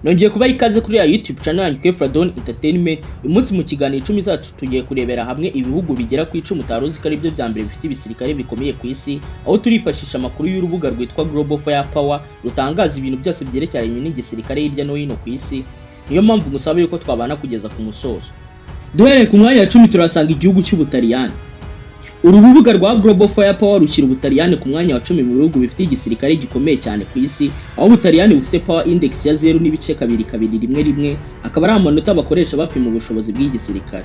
Nongeye kuba ikaze kuri ya YouTube channel yanyu Kefradon Entertainment. Uyu munsi mu kiganiro Icumizacu tugiye kurebera hamwe ibihugu bigera ku 10 utaruzi ko ari byo byambere bifite ibisirikare bikomeye ku isi, aho turifashisha amakuru y'urubuga rwitwa Global Firepower rutangaza ibintu byose byerekeranye n'igisirikare hirya no hino ku isi. Niyo mpamvu musaba yuko twabana kugeza ku musozo. Duhereye ku mwanya wa 10 turasanga igihugu cy'Ubutaliyani. Urubuga rwa Global Firepower rushyira Ubutaliyani ku mwanya wa 10 mu bihugu bifite igisirikare gikomeye cyane ku isi, aho Ubutaliyani bufite power index ya 0.211, akaba ari amanota bakoresha bapima ubushobozi bw'igisirikare.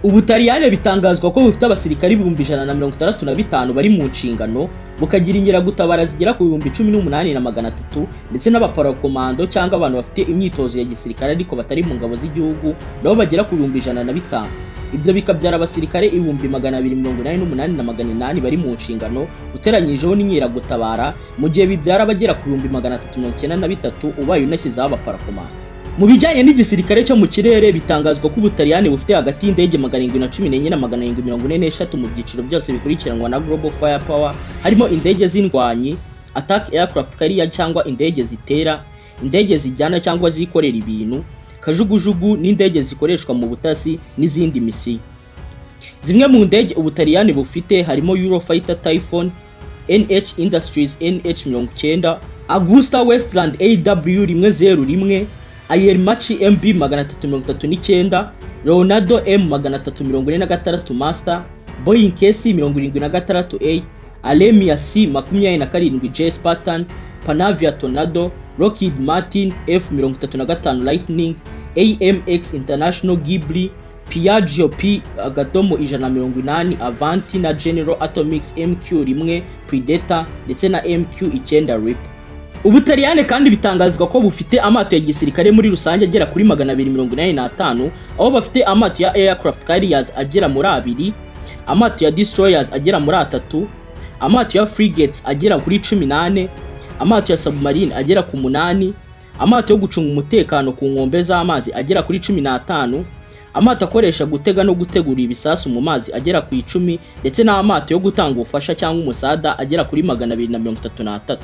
Ubutaliyani bitangazwa ko bufite abasirikari 165 bari mu nshingano, bukagira ingeragutabara zigera ku 18,300 ndetse n'abaparakomando cyangwa abantu bafite imyitozo ya gisirikare ariko batari mu ngabo z'igihugu nabo bagera ku 105. Ibyo bikabyara abasirikare 288,800 bari mu nshingano, uteranyijeho n'inkeragutabara, mu gihe bibyara abagera ku 393 ubaye unashyizeho abaparakomando. Mu bijyanye n'igisirikare cyo mu kirere bitangazwa ko Ubutaliyani bufite hagati y'indege 714 na 746 mu byiciro byose bikurikiranwa na Global Firepower, harimo indege z'indwanyi, attack aircraft carrier cyangwa indege zitera, indege zijyana cyangwa zikorera ibintu, kajugujugu n'indege zikoreshwa mu butasi n'izindi misiyo. Zimwe mu ndege Ubutaliyani bufite harimo Eurofighter Typhoon, NH Industries NH90, Augusta Westland AW101, Ayermachi MB 339, Leonardo M346 Master, Boeing KC-76A, Alemia C-27J Spartan, Panavia Tornado, Lockheed Martin F-35 Lightning, AMX International Ghibli, Piaggio P-180 Avanti na General Atomics MQ-1 Predator ndetse na MQ-9 Reaper. Ubutaliyani kandi bitangazwa ko bufite amato ya gisirikare muri rusange agera kuri 285, aho bafite amato ya aircraft carriers agera muri 2, amato ya destroyers agera muri 3, amato ya frigates agera kuri 18, amato ya submarine agera ku 8, amato yo gucunga umutekano ku nkombe z'amazi agera kuri 15, amato akoresha gutega no gutegura ibisasu mu mazi agera ku 10, ndetse n'amato yo gutanga ubufasha cyangwa umusada agera kuri 233.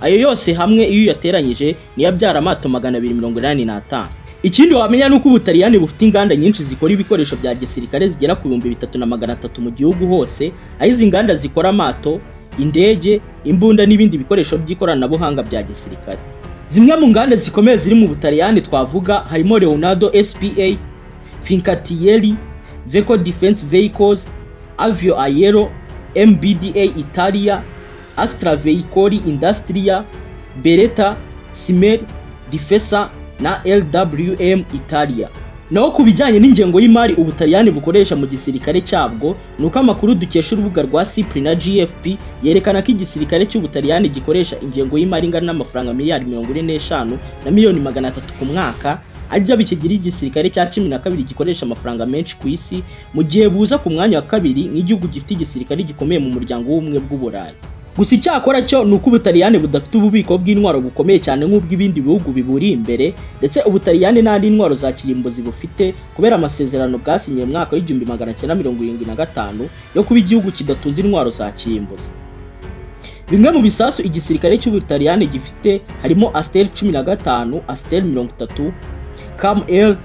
Ayo yose hamwe iyo yateranyije niyo abyara amato 285. Ikindi wamenya nuko Ubutaliyani bufite inganda nyinshi zikora ibikoresho bya gisirikare zigera ku 3,300 mu gihugu hose, aho izi nganda zikora amato, indege, imbunda n'ibindi bikoresho by'ikoranabuhanga bya gisirikare. Zimwe mu nganda zikomeye ziri mu Butaliyani twavuga harimo Leonardo SPA, Fincantieri, Vehicle Defense Vehicles, Avio Aero, MBDA Italia, Astra Veicoli Industria, Beretta, Simer, Difesa na LWM Italia. Naho kubijyanye n'ingengo y'imari Ubutaliyani bukoresha mu gisirikare cyabwo, nuko amakuru dukesha urubuga rwa CIPRI na GFP yerekana ko igisirikare cy'Ubutaliyani gikoresha ingengo y'imari ingana n'amafaranga miliyari 45 na miliyoni 300 ku mwaka, ajya bikigira igisirikare cya 12 gikoresha amafaranga menshi ku isi, mu gihe buza ku mwanya wa kabiri nk'igihugu gifite igisirikare gikomeye mu muryango w'ubumwe bw'Uburayi. Gusa icyakora cyo nuko Ubutaliyani budafite ububiko bw'intwaro bukomeye cyane nk'ubw'ibindi bihugu biburi imbere, ndetse Ubutaliyani n'andi ntwaro za kirimbuzi bufite kubera amasezerano bwasinye mu mwaka w'1975 yo kuba igihugu kidatunze intwaro za kirimbuzi. Bimwe mu bisasu igisirikare cy'Ubutaliyani gifite harimo Aster 15, Aster 30, Cam-Air,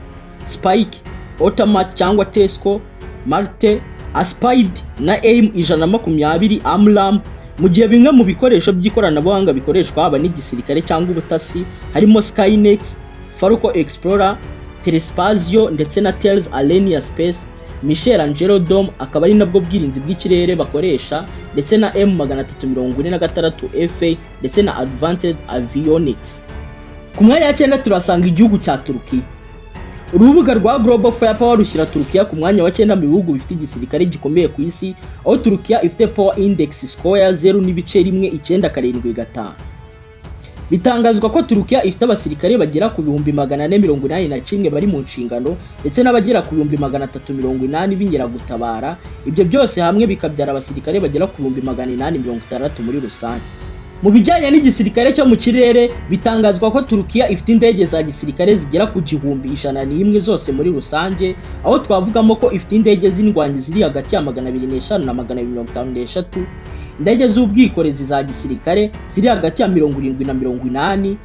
Spike, Automat cyangwa Tesco, Marte, Aspide na AIM-120 Amram. Mu gihe bimwe mu bikoresho by'ikoranabuhanga bikoreshwa haba n'igisirikare cyangwa ubutasi harimo Skynex, Falcon Explorer, Telespazio ndetse na Thales Alenia Space, Michelangelo Dome akaba ari nabwo bwirinzi bw'ikirere bakoresha, ndetse na M346 FA ndetse na Advanced Avionics. Ku mwanya wa 9 turasanga igihugu cya Turukiya. Urubuga rwa Global Firepower rushyira Turukiya ku mwanya wa 9 mu bihugu bifite igisirikare gikomeye ku isi, aho Turukiya ifite power index score ya 0.1975. Bitangazwa ko Turukiya ifite abasirikare bagera ku 481 bari mu nshingano, ndetse n'abagera ku 380 b'inkeragutabara. Ibyo byose hamwe bikabyara abasirikare bagera ku 860 muri rusange. Mu bijyanye n'igisirikare cyo mu kirere bitangazwa ko Turukiya ifite indege za gisirikare zigera ku 101 zose muri rusange, aho twavugamo ko ifite indege z'indwanyi ziri hagati ya 205 na 253, indege z'ubwikorezi za gisirikare ziri hagati ya 70 na 80,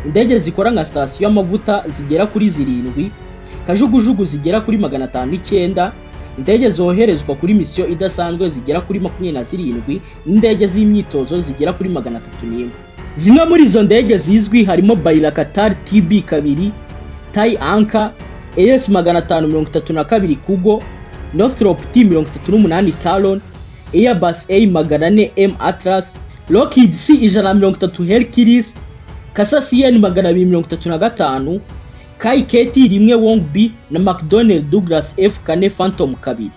indege zikora nka sitasiyo y'amavuta zigera kuri 7, kajugujugu zigera kuri 509, indege zoherezwa kuri misiyo idasanzwe zigera kuri 27, n'indege z'imyitozo zigera kuri 301. Zimwe muri izo ndege zizwi harimo Bayraktar TB2, Tai Anka, AS 532 Kugo, Northrop T38 Talon, Airbus A400M Atlas, Lockheed C130 Hercules, Kasa CYANE 235, Kai KT-1 Wong B na McDonnell Douglas F4 Phantom 2.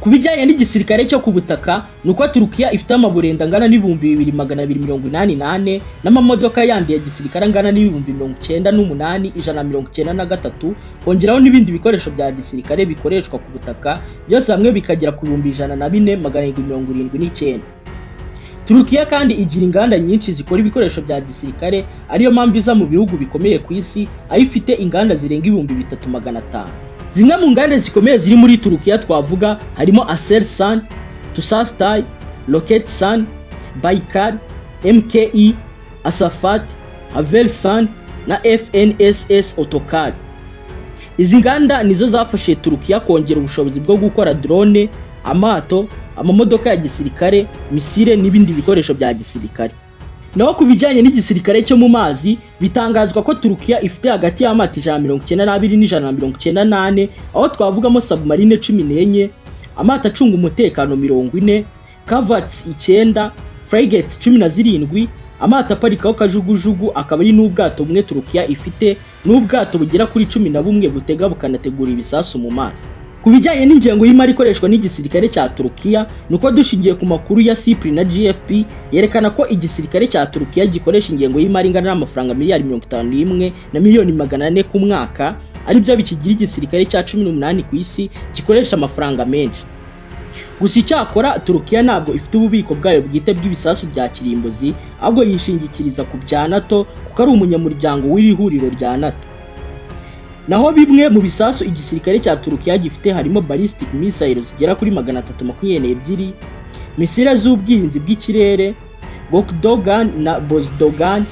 Ku bijyanye n'igisirikare cyo ku butaka nuko Turukiya ifite amaburenda angana n'ibihumbi 2288 n'amamodoka yandi ya gisirikare angana n'ibihumbi 98,193, kongeraho n'ibindi bikoresho bya gisirikare bikoreshwa ku butaka byose hamwe bikagera ku 104,779. Turukiya kandi igira inganda nyinshi zikora ibikoresho bya gisirikare, ariyo mpamvu iza mu bihugu bikomeye ku isi, aho ifite inganda zirenga 3,500. Zimwe mu nganda zikomeye ziri muri Turukiya twavuga harimo Aselsan, Tusastay, Roketsan, Baykar, MKE, Asafat, Havelsan na FNSS Otokar. Izi nganda nizo zafashe Turukiya kongera ubushobozi bwo gukora drone, amato, amamodoka ya gisirikare, misile n'ibindi bikoresho bya gisirikare. Naho ku bijyanye n'igisirikare cyo mu mazi bitangazwa ko Turukiya ifite hagati y'amato 192 n' 198, aho twavugamo submarine 14, amato acunga umutekano 40, cavats 9, frigates 17, amato aparikaho kajugujugu, akaba ari n'ubwato bumwe Turukiya ifite, n'ubwato bugera kuri 11 butega bukanategura ibisasu mu mazi. Ku bijyanye n'ingengo y'imari ikoreshwa n'igisirikare cya Turukiya nuko dushingiye ku makuru ya CIPRI na GFP yerekana ko igisirikare cya Turukiya gikoresha ingengo y'imari ingana n'amafaranga miliyari 51 na miliyoni 400 ku mwaka, ari byo bikigira igisirikare cya 18 ku isi gikoresha amafaranga menshi. Gusa icyakora Turukiya ntabwo ifite ububiko bwayo bwite bw'ibisasu bya kirimbuzi, ahubwo yishingikiriza ku bya NATO kuko ari umunyamuryango w'iri huriro rya NATO. Naho bimwe mu bisasu igisirikare cya Turukiya gifite harimo ballistic missiles zigera kuri 322, misile z'ubwirinzi bw'ikirere, Gokdogan na Bozdogan,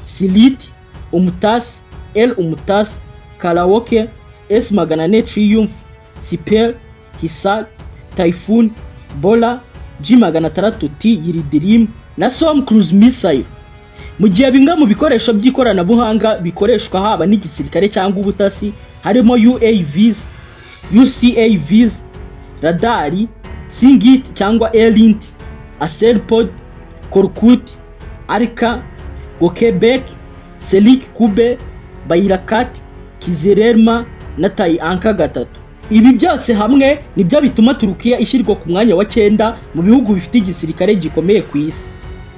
Silit, Umutas, El Umutas, Karawoke, S400 Triumph, Siper, Hisar, Typhoon, Bola, G600T Yildirim na Som Cruise Missile. Mu gihe bimwe mu bikoresho by'ikoranabuhanga bikoreshwa haba n'igisirikare cyangwa ubutasi harimo UAVs, UCAVs, radari, Singit cyangwa Airlint, Aselpod, Korkut, Arka, Gokebek, Selik Kube, Bayrakat, Kizerelma na Tai Anka 3. Ibi byose hamwe nibyo bituma Turukiya ishyirwa ku mwanya wa 9 mu bihugu bifite igisirikare gikomeye ku isi.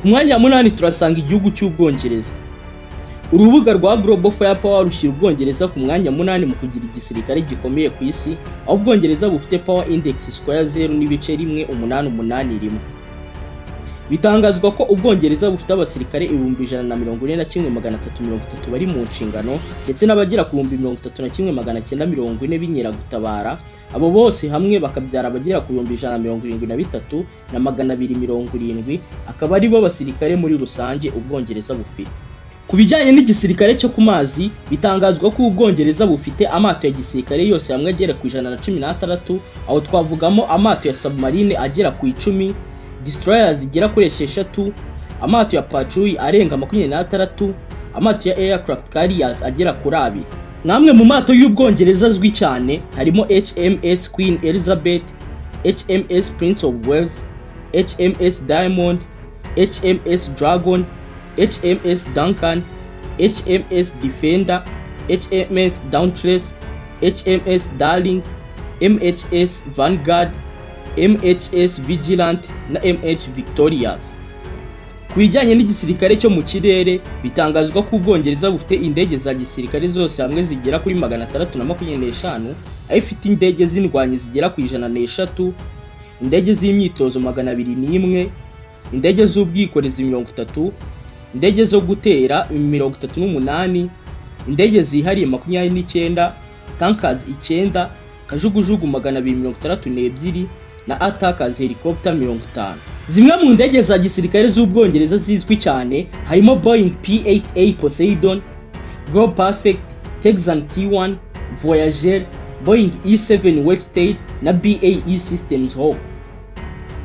Ku mwanya wa 8 turasanga igihugu cy'Ubwongereza. Urubuga rwa Global Firepower rushyira Ubwongereza ku mwanya wa 8 mu kugira igisirikare gikomeye ku isi, aho Ubwongereza bufite Power Index Square 0.188. Bitangazwa ko Ubwongereza bufite abasirikare 141,330 bari mu nshingano, ndetse n'abagera ku 31,940 b'inkeragutabara. Abo bose hamwe bakabyara abagera ku 173 na 270, akaba ari bo basirikare muri rusange Ubwongereza bufite. Ku bijyanye n'igisirikare cyo ku mazi bitangazwa ko Ubwongereza bufite amato ya gisirikare yose hamwe agera ku 116, aho twavugamo amato ya submarine agera ku 10, destroyers zigera kuri 6, amato ya patrol arenga 26, amato ya aircraft carriers agera kuri 2. Namwe mu mato y'Ubwongereza azwi cyane harimo HMS Queen Elizabeth, HMS Prince of Wales, HMS Diamond, HMS Dragon, HMS Duncan, HMS Defender, HMS Dauntless, HMS Darling, MHS Vanguard, MHS Vigilant na MH Victorious. Kwijyanye n'igisirikare cyo mu kirere bitangazwa ko Ubwongereza bufite indege za gisirikare zose hamwe zigera kuri 625, aho ifite indege z'indwanyi zigera ku 103, indege z'imyitozo 201, indege z'ubwikorezi 30, indege zo gutera 38, indege zihariye 29, tankers 9, kajugujugu 262 na attackers helicopter 50. Zimwe mu ndege za gisirikare z'Ubwongereza zizwi cyane harimo Boeing P-8A Poseidon, Globe Perfect, Texan T1, Voyager, Boeing E-7 Westade na BAE Systems Hawk.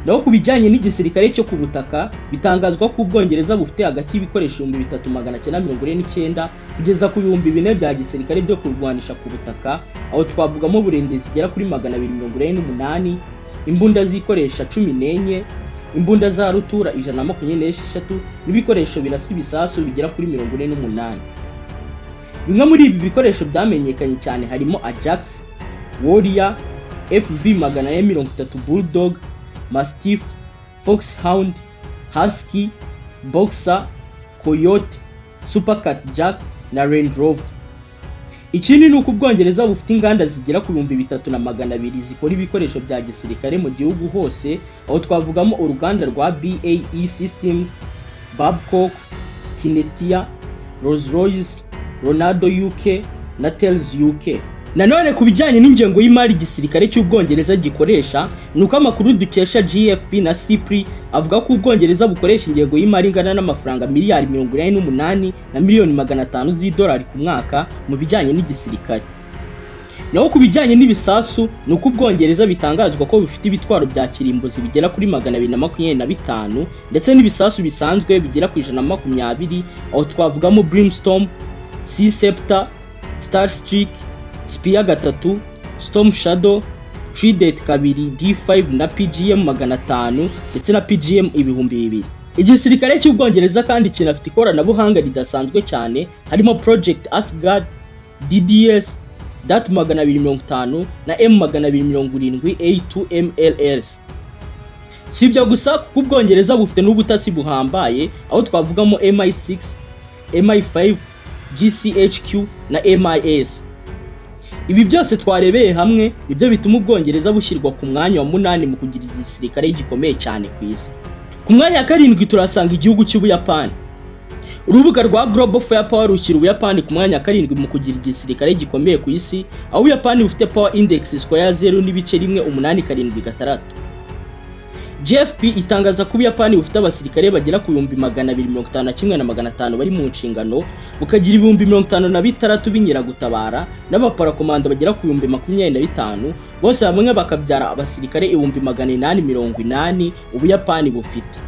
Naho ku bijyanye n'igisirikare cyo ku butaka bitangazwa ko Ubwongereza bufite hagati y'ibikoresho 3949 kugeza ku 4000 bya gisirikare byo kurwanisha ku butaka, aho twavugamo burende zigera kuri 248, imbunda zikoresha 14, imbunda za rutura 126 n'ibikoresho birasa ibisasu bigera kuri 48. Bimwe muri ibi bikoresho byamenyekanye cyane harimo Ajax, Warrior, FV-130 Bulldog, Mastiff, Foxhound, Husky, Boxer, Coyote, Supercat Jack na Range Rover. Ikindi nuko Ubwongereza bufite inganda zigera ku 3200 zikora ibikoresho bya gisirikare mu gihugu hose, aho twavugamo uruganda rwa BAE Systems, Babcock, Kinetia, Rolls-Royce, Ronaldo UK na Tells UK. Nanone ku bijyanye n'ingengo y'imari gisirikare cy'Ubwongereza gikoresha, nuko amakuru dukesha GFP na CIPRI avuga ko Ubwongereza bukoresha ingengo y'imari ingana n'amafaranga miliyari 88 na miliyoni 500 z'idolari ku mwaka mu bijyanye n'igisirikare. Naho ku bijyanye n'ibisasu, nuko Ubwongereza bitangazwa ko bifite ibitwaro bya kirimbuzi bigera kuri 225 ndetse n'ibisasu bisanzwe bigera ku 120, aho twavugamo Brimstone, Sea Scepter, Starstreak, Spear 3, Storm Shadow, Trident 2, D5 na PGM 500 ndetse na PGM 2000. Igisirikare cy'Ubwongereza kandi kinafite ikoranabuhanga ridasanzwe cyane harimo Project Asgard, DDS, DAT 250 na M270 A2MLS. Si ibyo gusa kuko Ubwongereza bufite n'ubutasi buhambaye, aho twavugamo MI6, MI5, GCHQ na MIS. Ibi byose twarebeye hamwe ibyo bituma Ubwongereza bushyirwa ku mwanya wa 8 mu kugira igisirikare gikomeye cyane ku isi. Ku mwanya wa 7 turasanga igihugu cy'Ubuyapani. Urubuga rwa Global Firepower rushyira Ubuyapani ku mwanya wa 7 mu kugira igisirikare gikomeye ku isi, aho Ubuyapani bufite Power Index square 0.1876. GFP itangaza ko Ubuyapani bufite abasirikare bagera ku 251,500 bari mu nshingano, bukagira 56,000 b'inkeragutabara n'abaparakomando bagera ku 25,000, bose hamwe bakabyara abasirikare 880 Ubuyapani bufite.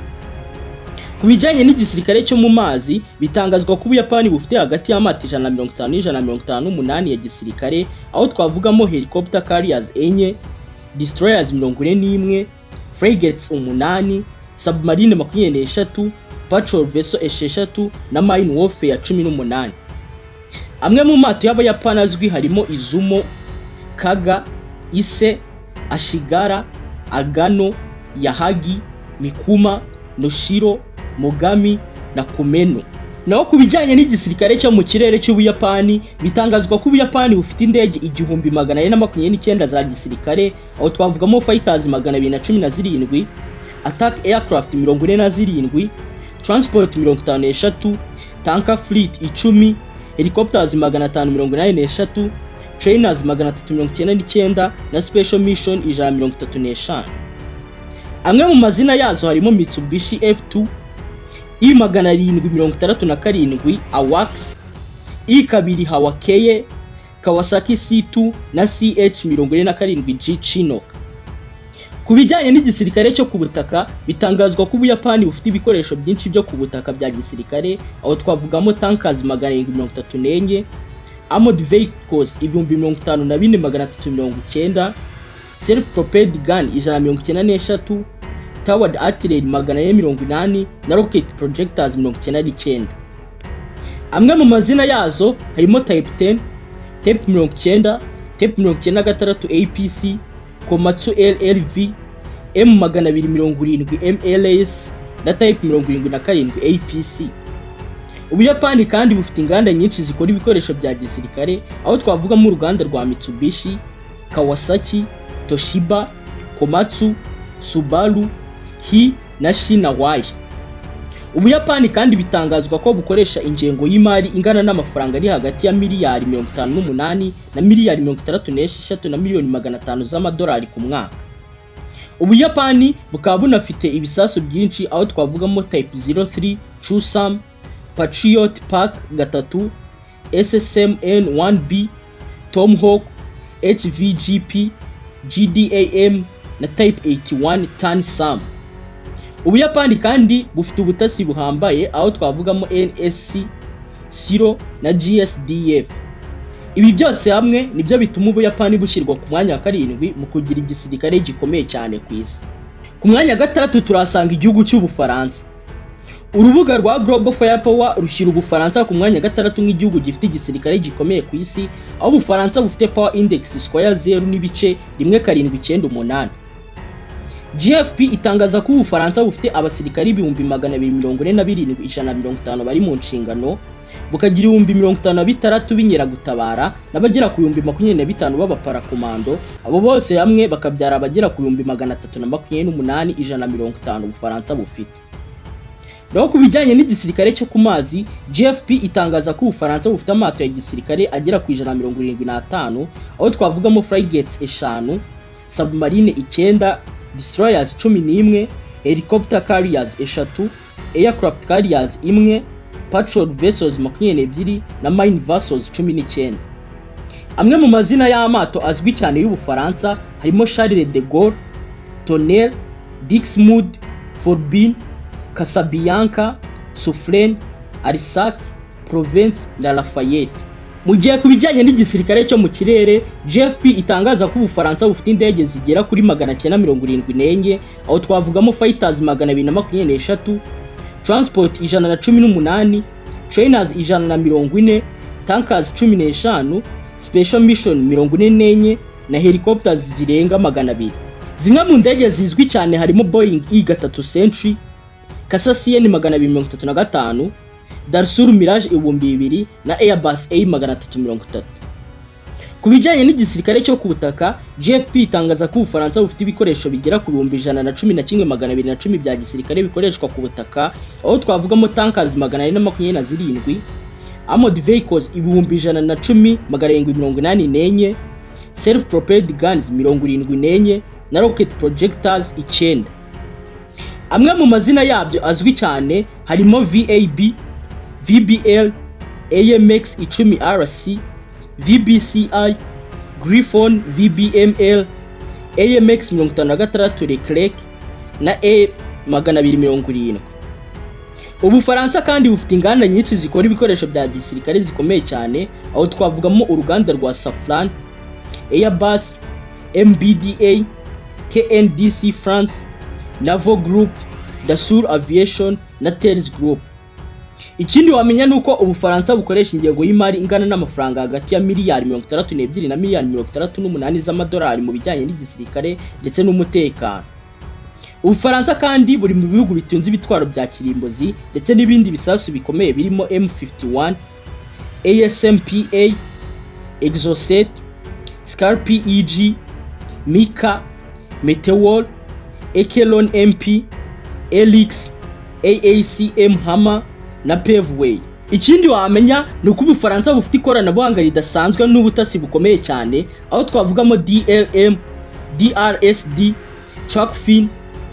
Ku bijyanye n'igisirikare cyo mu mazi, bitangazwa ko Ubuyapani bufite hagati y'amato 150 n'158 ya gisirikare, aho twavugamo helicopter carriers 4, destroyers 41, frigates 8, submarine 23, patrol vessel 6 na mine warfare 18. Amwe mu mato y'Abayapani azwi harimo Izumo, Kaga, Ise, Ashigara, Agano, Yahagi, Mikuma, Noshiro, Mogami na Kumeno. Naho ku bijyanye n'igisirikare cyo mu kirere cy'Ubuyapani, bitangazwa ko Ubuyapani bufite indege 1429 za gisirikare, aho twavugamo fighters 217, attack aircraft 47, transport 53, tanker fleet 10, helicopters 583, trainers 399 na special mission 135. Amwe mu mazina yazo harimo Mitsubishi F2, I-767 AWACS, I-2 Hawakeye, Kawasaki C2 na CH-47G Chinook. Ku bijyanye n'igisirikare cyo ku butaka, bitangazwa ko Ubuyapani bufite ibikoresho byinshi byo ku butaka bya gisirikare, aho twavugamo tankers 734, armored vehicles 54,390, self-propelled gun 193, towered artillery 480 na rocket projectors 99. Amwe mu mazina yazo harimo Type 10, Type 90, Type 96 APC, Komatsu LLV, M270 MLS na Type 77 APC. Ubuyapani kandi bufite inganda nyinshi zikora ibikoresho bya gisirikare, aho twavugamo uruganda rwa Mitsubishi, Kawasaki, Toshiba, Komatsu, Subaru, Hi na Shinawai. Ubuyapani kandi bitangazwa ko bukoresha ingengo y'imari ingana n'amafaranga ari hagati ya miliyari 58 na miliyari 66 na miliyoni 500 z'amadolari ku mwaka. Ubuyapani bukaba bunafite ibisasu byinshi aho twavugamo Type 03, Chusam, Patriot Park 3, SSMN-1B, Tomahawk, HVGP, GDAM na Type 81 Tansam. Ubuyapani kandi bufite ubutasi buhambaye aho twavugamo NSC, SIRO na GSDF. Ibi byose hamwe nibyo bituma Ubuyapani bushyirwa ku mwanya wa 7 mu kugira igisirikare gikomeye cyane ku isi. Ku mwanya wa 6 turasanga igihugu cy'Ubufaransa. Urubuga rwa Global Firepower rushyira Ubufaransa ku mwanya wa 6 nk'igihugu gifite igisirikare gikomeye ku isi, aho Ubufaransa bufite Power Index square 0.1798. GFP itangaza ko Ubufaransa bufite abasirikari 247,150 bari mu nshingano, bukagira 56,000 b'inkeragutabara n'abagera ku 25,000 b'abaparakomando. Abo bose hamwe bakabyara abagera ku 328,150 Ubufaransa bufite. Naho ku bijyanye n'igisirikare cyo ku mazi, GFP itangaza ko Ubufaransa bufite amato ya gisirikare agera ku 175, aho twavugamo frigates 5, submarine 9, destroyers 11, helicopter carriers 3, aircraft carriers 1, patrol vessels 22 na mine vessels 19. Amwe mu mazina y'amato azwi cyane y'Ubufaransa harimo Charles de Gaulle, Tonnerre, Dixmude, Forbin, Casabianca, Suffren, Arisac, Provence na Lafayette. Mu gihe ku bijyanye n'igisirikare cyo mu kirere, GFP itangaza ko Ubufaransa bufite indege zigera kuri 974, aho twavugamo fighters 223, transport 118, trainers 140, tankers 15, special mission 44 na helicopters zirenga 200. Zimwe mu ndege zizwi cyane harimo Boeing E-3 Century, CYANE 235, Dassault Mirage 2000 na Airbus A330. Ku bijyanye n'igisirikare cyo ku butaka, GFP itangaza ko Ubufaransa bufite ibikoresho bigera ku 111,210 bya gisirikare bikoreshwa ku butaka, aho twavugamo tankers 427, armored vehicles 110,784, self-propelled guns 74 na rocket projectors 9. Amwe mu mazina yabyo azwi cyane harimo VAB, VBL, AMX 10RC, VBCI, Griffon VBML, AMX 56 Leclerc na A270. Ubufaransa kandi bufite inganda nyinshi zikora ibikoresho bya gisirikare zikomeye cyane, aho twavugamo uruganda rwa Safran, Airbus, MBDA, KNDC France, Naval Group, Dassault Aviation na Thales Group. Ikindi wamenya nuko Ubufaransa bukoresha ingengo y'imari ingana n'amafaranga hagati ya miliyari 62 na miliyari 68 z'amadolari mu bijyanye n'igisirikare ndetse n'umutekano. Ubufaransa kandi buri mu bihugu bitunze ibitwaro bya kirimbozi ndetse n'ibindi bisasu bikomeye birimo M51, ASMPA, Exocet, Scar-PEG, Mika, Meteor, Ekelon MP, Elix, AACM Hammer na Paveway. Ikindi wamenya nuko Ubufaransa bufite ikoranabuhanga ridasanzwe n'ubutasi bukomeye cyane, aho twavugamo DLM, DRSD, Chalkfin,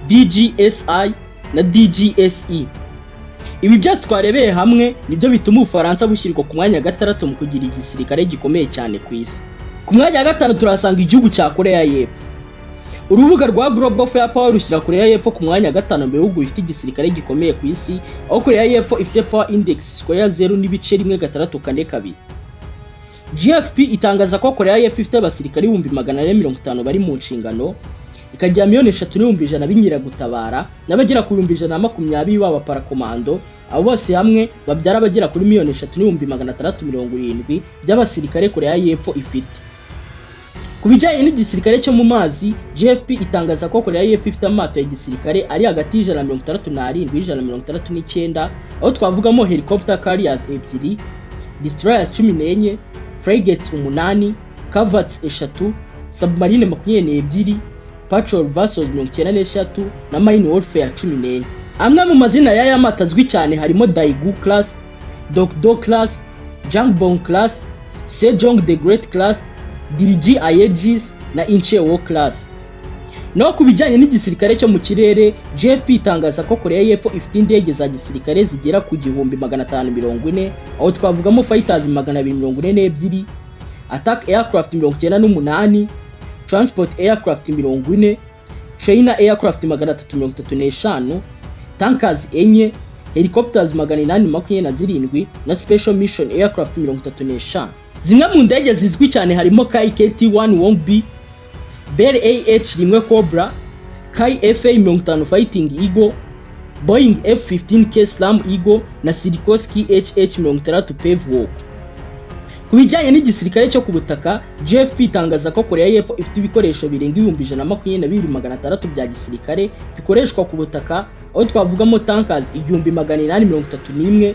DGSI na DGSE. Ibi byose twarebeye hamwe nibyo bituma Ubufaransa bushyirwa ku mwanya wa 6 mu kugira igisirikare gikomeye cyane ku isi. Ku mwanya wa 5 turasanga igihugu cya Korea y'Epfo. Urubuga rwa Global Firepower rushyira Korea y'Epfo ku mwanya wa 5 mu bihugu bifite igisirikare gikomeye ku isi, aho Korea y'Epfo ifite Power Index square 0.1642. GFP itangaza ko Korea y'Epfo ifite abasirikare 450 bari mu nshingano, ikagira 3,100 b'inkeragutabara n'abagera ku 120 b'abaparakomando. Abo bose hamwe babyara abagera kuri 3,670 by'abasirikare Korea y'Epfo ifite. Ku bijyanye n'igisirikare cyo mu mazi, GFP itangaza ko Korea y'Epfo ifite amato ya gisirikare ari hagati y'167-169, aho twavugamo helicopter carriers 2, destroyers 14, frigates 8, corvettes 3, submarine 22, patrol vessels 93 na mine warfare 14. Amwe mu mazina y'aya mato azwi cyane harimo Daegu class, Dokdo class, Jangbong class, Sejong the Great class, Diriji Aegis na Inchewo class. No kubijyanye n'igisirikare cyo mu kirere, JFP itangaza ko Korea y'Epfo ifite indege za gisirikare zigera ku 1540, aho twavugamo fighters 242, attack aircraft 98, transport aircraft 40, China aircraft 335, tankers 4, helicopters 827 na special mission aircraft 35. Zimwe mu ndege zizwi cyane harimo Kai KT-1 Wong-B, Bell AH-1 Cobra, Kai FA-50 Fighting Eagle, Boeing F-15K Slam Eagle na Sikorsky HH-60 Pavewalk. Ku bijyanye n'igisirikare cyo ku butaka, JFP itangaza ko Korea y'Epfo ifite ibikoresho birenga 122,600 bya gisirikare bikoreshwa ku butaka, aho twavugamo tankers 1831,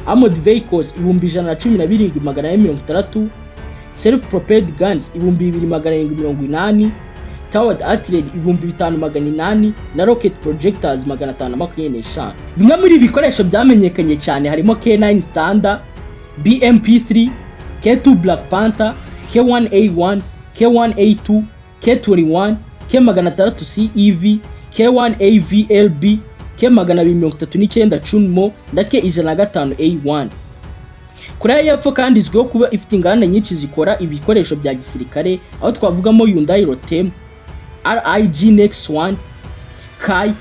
armored vehicles 117,160, self-propelled guns 2,780, towered artillery 5,800 na rocket projectors 525. Bimwe muri ibikoresho byamenyekanye cyane harimo K9 Thunder, BMP3, K2 Black Panther, K1A1, K1A2, K21, K600 CEV, K1AVLB, K239 Chunmo na K105A1. Korea y'Epfo kandi izwiho kuba ifite inganda nyinshi zikora ibikoresho bya gisirikare, aho twavugamo Hyundai Rotem, RIG Next One, Kai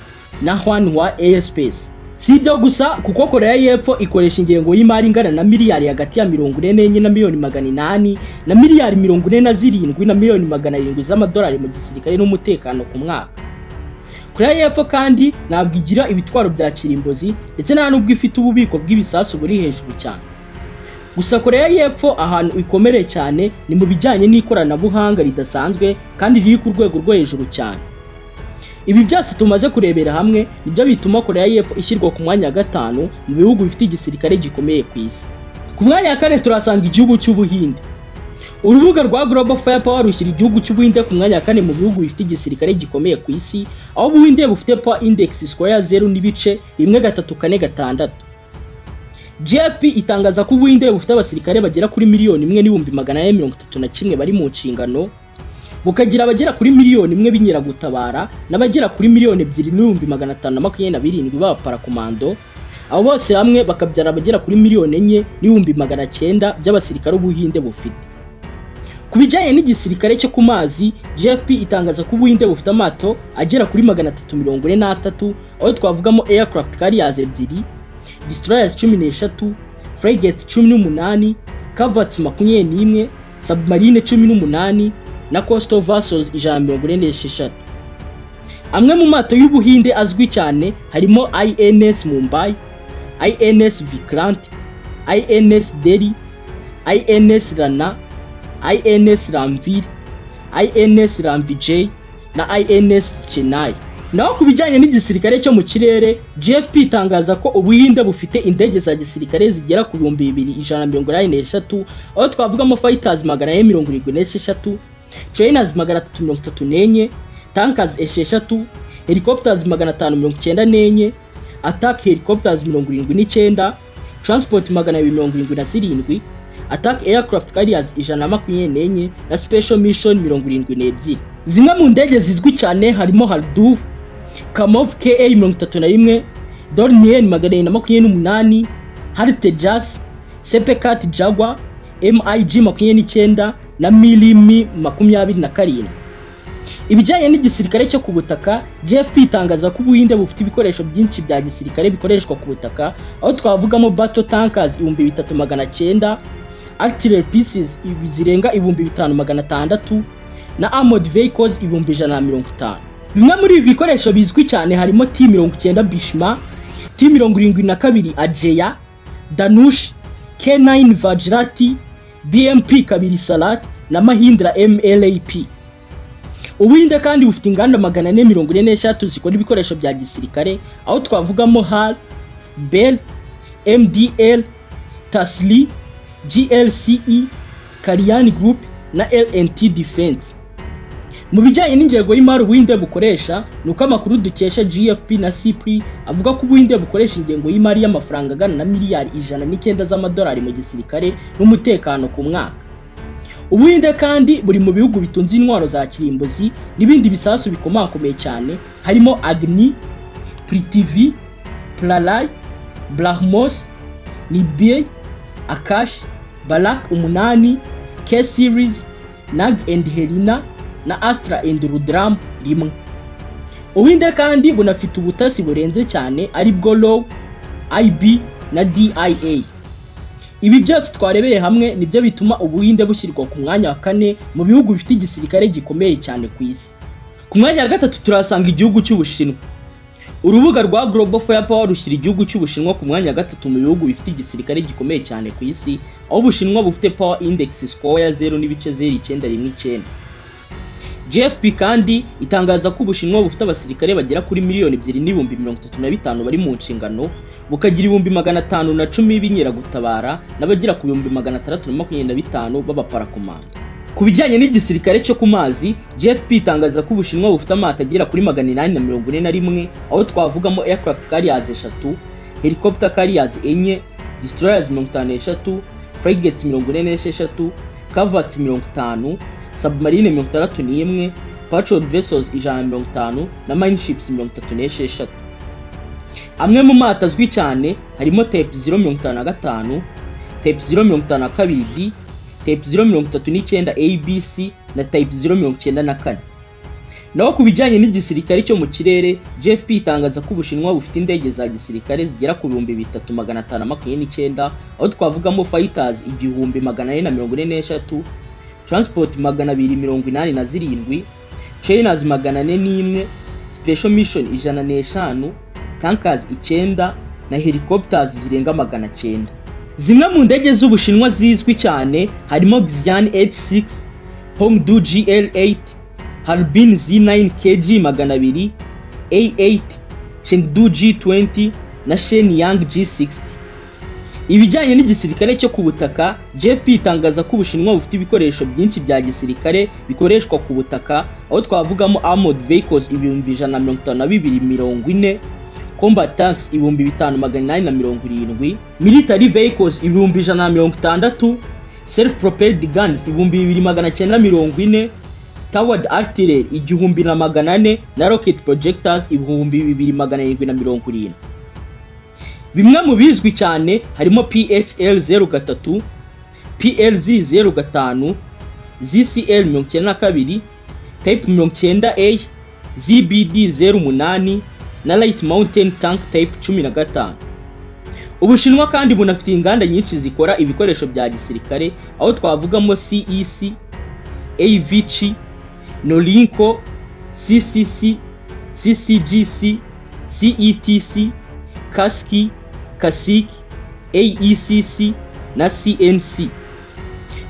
na Hwanhwa Aerospace. Si ibyo gusa kuko Korea y'Epfo ikoresha ingengo y'imari ingana na miliyari hagati ya 44 na miliyoni 800 na miliyari 47 na miliyoni 700 z'amadolari mu gisirikare n'umutekano ku mwaka. Korea y'Epfo kandi ntabwo igira ibitwaro bya kirimbozi ndetse nta nubwo ifite ububiko bw'ibisasu buri hejuru cyane. Gusa Korea y'Epfo ahantu ikomereye cyane ni mu bijyanye n'ikoranabuhanga ridasanzwe kandi riri ku rwego rwo hejuru cyane. Ibi byose tumaze kurebera hamwe nibyo bituma Korea y'Epfo ishyirwa ku mwanya wa 5 mu bihugu bifite igisirikare gikomeye ku isi. Ku mwanya wa 4 turasanga igihugu cy'Ubuhinde. Urubuga rwa Global Firepower rushyira igihugu cy'Ubuhinde ku mwanya wa 4 mu bihugu bifite igisirikare gikomeye ku isi, aho Ubuhinde bufite power index square 0.14346. JFP itangaza ko Ubuhinde bufite abasirikare bagera kuri 1,131 bari mu nshingano, bukagira abagera kuri 1,000,000 b'inyiragutabara n'abagera kuri 2,527 baba parakomando, abo bose hamwe bakabyara abagera kuri 4,400,900 by'abasirikare Ubuhinde bufite. Ku bijyanye n'igisirikare cyo ku mazi, JFP itangaza ko Ubuhinde bufite amato agera kuri 343, aho twavugamo aircraft carriers 2, destroyers 13, frigates 18, corvettes 21, submarine 18 na coastal vessels 146. Amwe mu mato y'Ubuhinde azwi cyane harimo INS Mumbai, INS Vikrant, INS Delhi, INS Rana, INS Ramvir, INS Ramvijay na INS Chennai. Naho ku bijyanye n'igisirikare cyo mu kirere, JFP itangaza ko Ubuhinde bufite indege za gisirikare zigera ku 2,183, aho twavugamo fighters 176, trainers 334, tankers 6, helicopters 594, attack helicopters 79, transport 277, attack aircraft carriers 124 na special mission 72. Zimwe mu ndege zizwi cyane harimo Halduf, Kamov KA-31, Dore 428, Hartejas, Sepekat Jaguar, MiG-29 na MiLimi-27. Ibijyanye n'igisirikare cyo ku butaka, JFP itangaza ko Ubuhinde bufite ibikoresho byinshi bya gisirikare bikoreshwa ku butaka, aho twavugamo battle tankers 3,900, artillery pieces zirenga 5,600 na armored vehicles 150. Bimwe muri ibi bikoresho bizwi cyane harimo T-90 Bhishma, T-72 Ajeya, Danush, K9 Vajrati, BMP-2 Salat na Mahindra MLAP. Ubuhinde kandi bufite inganda 443 zikora ibikoresho bya gisirikare, aho twavugamo HAL, BEL, MDL, Tasli, GLCE, Kalyan Group na LNT Defense. Mu bijyanye n'ingengo y'imari Ubuhinde bukoresha, nuko amakuru dukesha GFP na CPRI avuga ko Ubuhinde bukoresha ingengo y'imari y'amafaranga angana na miliyari 109 z'amadolari mu gisirikare n'umutekano ku mwaka. Ubuhinde kandi buri mu bihugu bitunze intwaro za kirimbuzi n'ibindi bisasu bikomakomeye cyane, harimo Agni, Prithvi, Pralay, Brahmos, Nibye, Akash, Balak 8, K-Series, Nag and Helena na Astra and Rudram 1. Ubuhinde kandi bunafite ubutasi burenze cyane ari bwo Law, IB na DIA. Ibi byose twarebeye hamwe nibyo bituma Ubuhinde bushyirwa ku mwanya wa 4 mu bihugu bifite igisirikare gikomeye cyane ku isi. Ku mwanya wa 3 turasanga igihugu cy'Ubushinwa. Urubuga rwa Global Firepower rushyira igihugu cy'Ubushinwa ku mwanya wa 3 mu bihugu bifite igisirikare gikomeye cyane ku isi, aho Ubushinwa bufite Power Index score ya 0.0919. GFP kandi itangaza ko Ubushinwa bufite abasirikare bagera kuri miliyoni 2,35 bari mu nshingano, bukagira 510 b'inkeragutabara n'abagera ku 625 b'abaparakomando. Ku bijyanye n'igisirikare cyo ku mazi, GFP itangaza ko Ubushinwa bufite amato agera kuri 841, aho twavugamo aircraft carriers 3, helicopter carriers 4, destroyers 53, frigates 46, corvettes 50, submarine 61, patrol vessels 150 na mine ships 36. Amwe mu mato azwi cyane harimo Type 055, Type 052, Type 039 ABC na Type 094. Naho ku bijyanye n'igisirikare cyo mu kirere, GFP itangaza ko Ubushinwa bufite indege za gisirikare zigera ku 3529, aho twavugamo fighters 1443, transport 287, trainers 401, special mission 105, tankers 9 na helicopters zirenga 900. Zimwe mu ndege z'Ubushinwa zizwi cyane harimo Xi'an H6, Hongdu GL8, Harbin Z9 KG 200, A8, Chengdu G20 na Shenyang G60. Ibijyanye n'igisirikare cyo ku butaka, GFP itangaza ko Ubushinwa bufite ibikoresho byinshi bya gisirikare bikoreshwa ku butaka, aho twavugamo armored vehicles 15240, combat tanks 5870, military vehicles 160, self-propelled guns 2940, towered artillery 1400 na rocket projectors 2770. Bimwe mu bizwi cyane harimo PHL-03, PLZ-05, ZCL-92, Type 90A, ZBD-08 na Light Mountain Tank Type 15. Ubushinwa kandi bunafite inganda nyinshi zikora ibikoresho bya gisirikare, aho twavugamo CEC, AVC, Norinco, CCC, CCGC, CETC, Kaski, Kasik, AECC na CNC.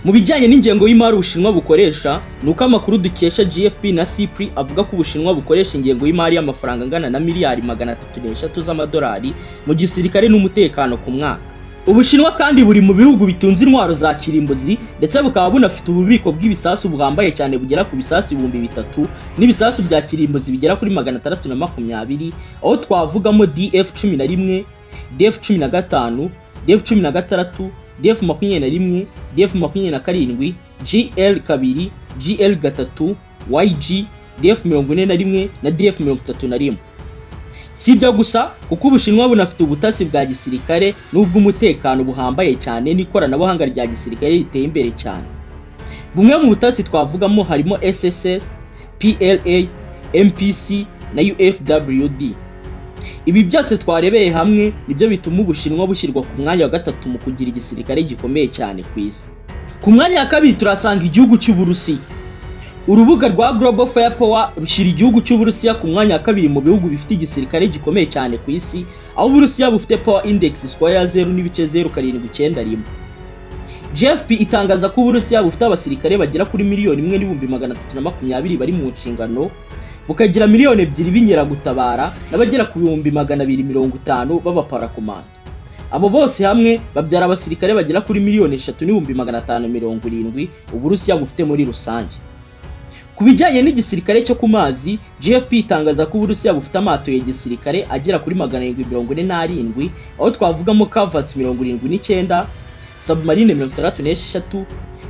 Mu bijyanye n'ingengo y'imari Ubushinwa bukoresha, nuko amakuru dukesha GFP na CPRI avuga ko Ubushinwa bukoresha ingengo y'imari y'amafaranga angana na miliyari 303 z'amadolari mu gisirikare n'umutekano ku mwaka. Ubushinwa kandi buri mu bihugu bitunze intwaro za kirimbuzi, ndetse bukaba bunafite ububiko bw'ibisasu buhambaye cyane bugera ku bisasu 3000 n'ibisasu bya kirimbuzi bigera kuri 620, aho twavugamo DF-11, DF-15, DF-16, DF-21, DF-27, GL-2, GL-3, YG, DF-41 na DF-31. Si ibyo gusa, kuko Ubushinwa bunafite ubutasi bwa gisirikare n'ubw'umutekano buhambaye cyane n'ikoranabuhanga rya gisirikare riteye imbere cyane. Bumwe mu butasi twavugamo harimo SSS, PLA, MPC na UFWD. Ibi byose twarebeye hamwe nibyo bituma Ubushinwa bushyirwa ku mwanya wa 3 mu kugira igisirikare gikomeye cyane ku isi. Ku mwanya wa 2 turasanga igihugu cy'Uburusiya. Urubuga rwa Global Firepower rushyira igihugu cy'Uburusiya ku mwanya wa 2 mu bihugu bifite igisirikare gikomeye cyane ku isi, aho Uburusiya bufite Power Index score ya 0.0791. GFP itangaza ko Uburusiya bufite abasirikare bagera kuri miliyoni 1,320 bari mu nshingano, bukagira miliyoni 2 b'inkeragutabara n'abagera ku 250 b'abaparakomando. Abo bose hamwe babyara abasirikare bagera kuri miliyoni 3,570 Uburusiya bufite muri rusange. Ku bijyanye n'igisirikare cyo ku mazi, GFP itangaza ko Uburusiya bufite amato ya gisirikare agera kuri 747, aho twavugamo Cavats 79, submarine 63,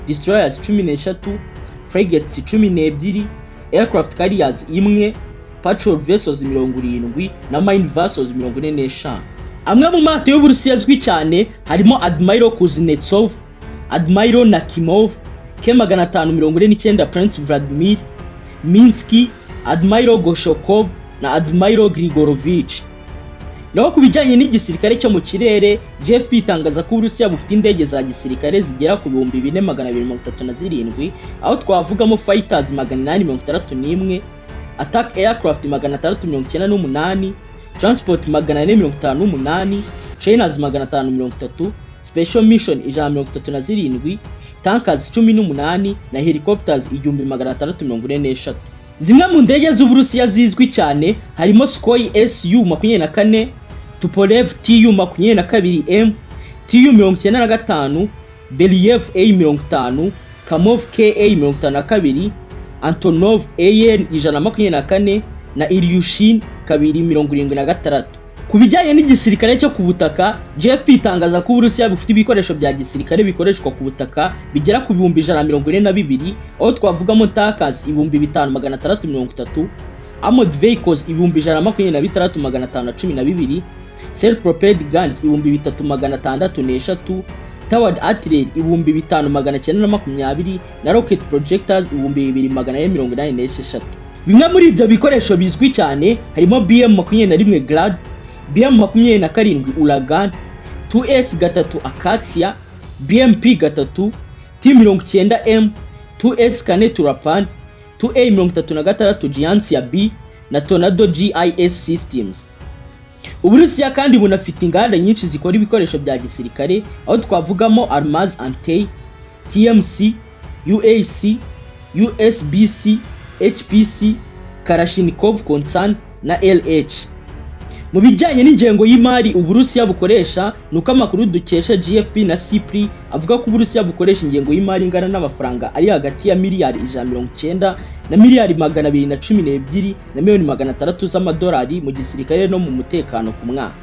destroyers 13, frigates 12, aircraft carriers 1, patrol vessels 70 na mine vessels 45. Amwe mu mato y'Uburusiya azwi cyane harimo Admiral Kuznetsov, Admiral Nakimov, K549 Prince Vladimir, Minsky, Admiral Goshokov na Admiral Grigorovich. Naho ku bijyanye n'igisirikare cyo mu kirere, GFP itangaza ko Uburusiya bufite indege za gisirikare zigera ku 4237, aho twavugamo fighters 861, attack aircraft 698, transport 458, trainers 530, special mission 137, tankers 18 na helicopters 1646. Zimwe mu ndege z'Uburusiya zizwi cyane harimo Sukhoi Su-24, Tupolev Tu-22M, Tu-95, Believ A-50, Kamov Ka-52, Antonov AN-124 na Ilyushin 276. Ku bijyanye n'igisirikare cyo ku butaka, GFP itangaza ko Uburusiya bufite ibikoresho bya gisirikare bikoreshwa ku butaka bigera ku 142, aho twavugamo tankers 5630, armored vehicles 126512, self-propelled guns 3603, towered artillery 5920 na rocket projectors 2486. Bimwe muri ibyo bikoresho bizwi cyane harimo BM-21 Grad, BM-27 Uragan, 2S-3 Acacia, BMP-3, T-90M, 2S-4 Turapan, 2A-36 Giantsia B na Tornado GIS Systems. Uburusiya kandi bunafite inganda nyinshi zikora ibikoresho bya gisirikare, aho twavugamo Armaz Antey, TMC, UAC, USBC, HPC, Kalashnikov Concern na LH. Mu bijyanye n'ingengo y'imari Uburusiya bukoresha, nuko amakuru dukesha GFP na CIPRI avuga ko Uburusiya bukoresha ingengo y'imari ingana n'amafaranga ari hagati ya miliyari 190 na miliyari 212 na miliyoni 600 z'amadolari mu gisirikare no mu mutekano ku mwaka.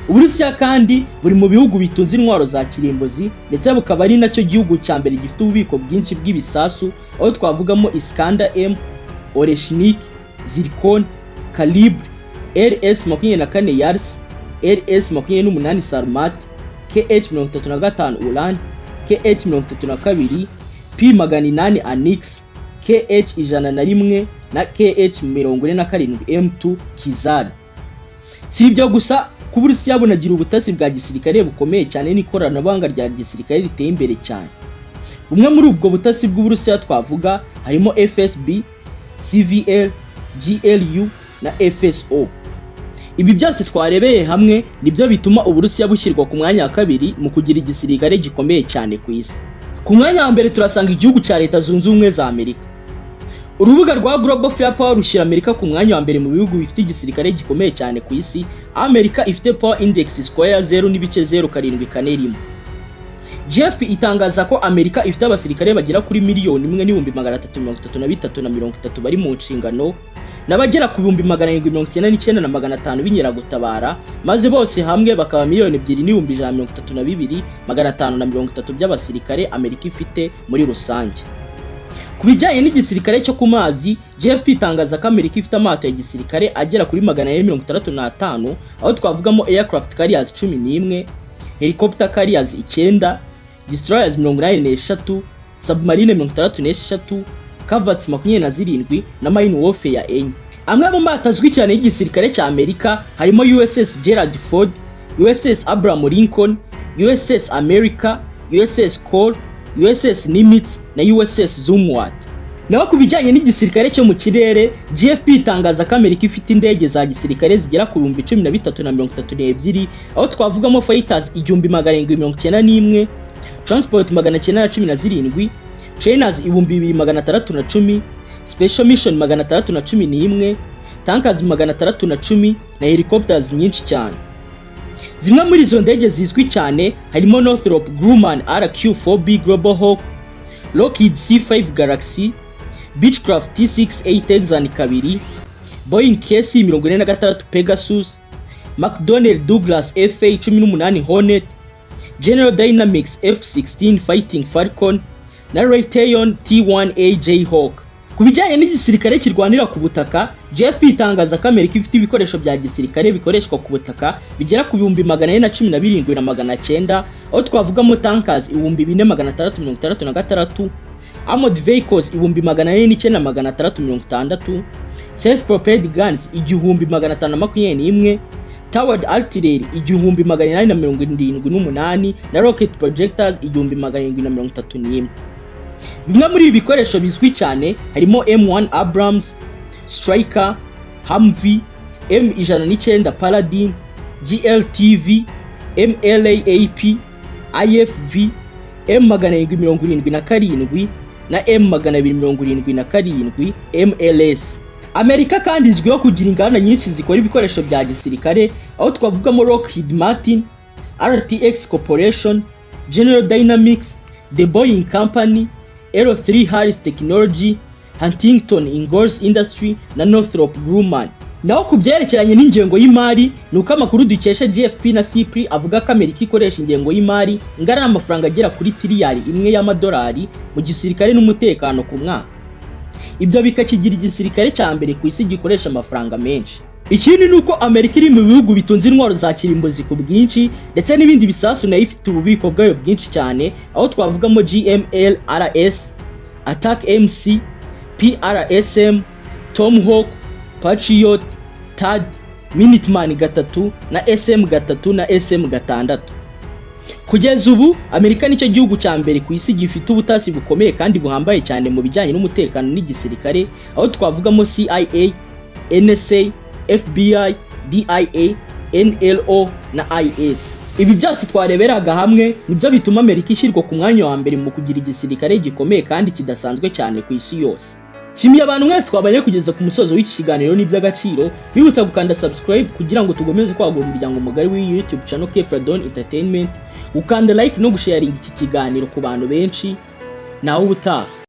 Uburusiya kandi buri mu bihugu bitunze intwaro za kirimbuzi, ndetse bukaba ari nacyo gihugu cya mbere gifite ububiko bwinshi bw'ibisasu, aho twavugamo Iskander M, Oreshnik, Zircon, Kalibre, LS-24 Yars, LS-28 Sarmat, KH-35 Uran, KH-32, P-800 Anix, KH-101 na KH-47 M2 Kizar. Si ibyo gusa, ku Burusiya bunagira ubutasi bwa gisirikare bukomeye cyane n'ikoranabuhanga rya gisirikare riteye imbere cyane. Bumwe muri ubwo butasi bw'Uburusiya twavuga harimo FSB, CVL, GLU na FSO. Ibi byose twarebeye hamwe nibyo bituma Uburusiya bushyirwa ku mwanya wa kabiri mu kugira igisirikare gikomeye cyane ku isi. Ku mwanya wa mbere turasanga igihugu cya Leta Zunze Ubumwe za Amerika. Urubuga rwa Global Firepower rushyira Amerika ku mwanya wa mbere mu bihugu bifite igisirikare gikomeye cyane ku isi. Amerika ifite Power Index Square 0.0741. GFP itangaza ko Amerika ifite abasirikare bagera kuri 1,333,30 bari mu nshingano, n'abagera ku 799,500 b'inkeragutabara, maze bose hamwe bakaba 2,132,530 by'abasirikare Amerika ifite muri rusange. Ku bijyanye n'igisirikare cyo ku mazi, GFP itangaza ko Amerika ifite amato ya gisirikare agera kuri 465, aho twavugamo aircraft carriers 11, helicopter carriers 9, destroyers 83, submarine 63, Cavats 27 na mine warfare 4. Amwe mu mato azwi cyane y'igisirikare cya Amerika harimo USS Gerald Ford, USS Abraham Lincoln, USS America, USS Cole, USS Nimitz na USS Zumwalt. Naho ku bijyanye n'igisirikare cyo mu kirere, GFP itangaza ko Amerika ifite indege za gisirikare zigera ku 1332, aho twavugamo fighters 1791, transport 917, trainers 2610, special mission 611, tankers 610 na helicopters nyinshi cyane. Zimwe muri izo ndege zizwi cyane harimo Northrop Grumman RQ-4B Global Hawk, Lockheed C-5 Galaxy, Beechcraft T6A Texan 2, Boeing KC-46 Pegasus, McDonnell Douglas FA-18 Hornet, General Dynamics F-16 Fighting Falcon na Raytheon T-1A Jayhawk. Ku bijyanye n'igisirikare kirwanira ku butaka, JFP itangaza ko Amerika ifite ibikoresho bya gisirikare bikoreshwa ku butaka bigera ku 417,900, aho twavugamo tankers 4,666, armored vehicles 4,409,660, self-propelled guns 1,521, towered artillery 1,878 na rocket projectors 1,731. Bimwe muri ibi bikoresho bizwi cyane harimo M1 Abrams, Striker, Humvee, M109 Paladin, GLTV, MLAAP, IFV, M777 na M277 MLS. Amerika kandi izwiho kugira inganda nyinshi zikora ibikoresho bya gisirikare, aho twavugamo Lockheed Martin, RTX Corporation, General Dynamics, The Boeing Company, L3 Harris Technology, Huntington Ingalls Industry na Northrop Grumman. Naho kubyerekeranye n'ingengo y'imari, nuko amakuru dukesha GFP na CIPRI avuga ko Amerika ikoresha ingengo y'imari ngari amafaranga agera kuri tiriyari imwe y'amadolari mu gisirikare n'umutekano ku mwaka. Ibyo bikakigira igisirikare cya mbere ku isi gikoresha amafaranga menshi. Ikindi nuko Amerika iri mu bihugu bitunze intwaro za kirimbuzi ku bwinshi ndetse n'ibindi bisasu nayo ifite ububiko bwayo bwinshi cyane, aho twavugamo GMLRS, Attack MC, PRSM, Tomahawk, Patriot, THAAD, Minuteman 3 na SM3 na SM6. Kugeza ubu Amerika nicyo gihugu cya mbere ku isi gifite ubutasi bukomeye kandi buhambaye cyane mu bijyanye n'umutekano n'igisirikare, aho twavugamo CIA, NSA, FBI, DIA, NLO na IS. Ibi byose twareberaga hamwe nibyo bituma Amerika ishyirwa ku mwanya wa mbere mu kugira igisirikare gikomeye kandi kidasanzwe cyane ku isi yose. Shimiye abantu mwese twabanye kugeza ku musozo w'iki kiganiro n'iby'agaciro, bibutsa gukanda subscribe kugira ngo tugomeze kwagura umuryango mugari w'iyi YouTube channel Kefradon Entertainment, ukanda like no gusharinga iki kiganiro ku bantu benshi. Naho ubutaha.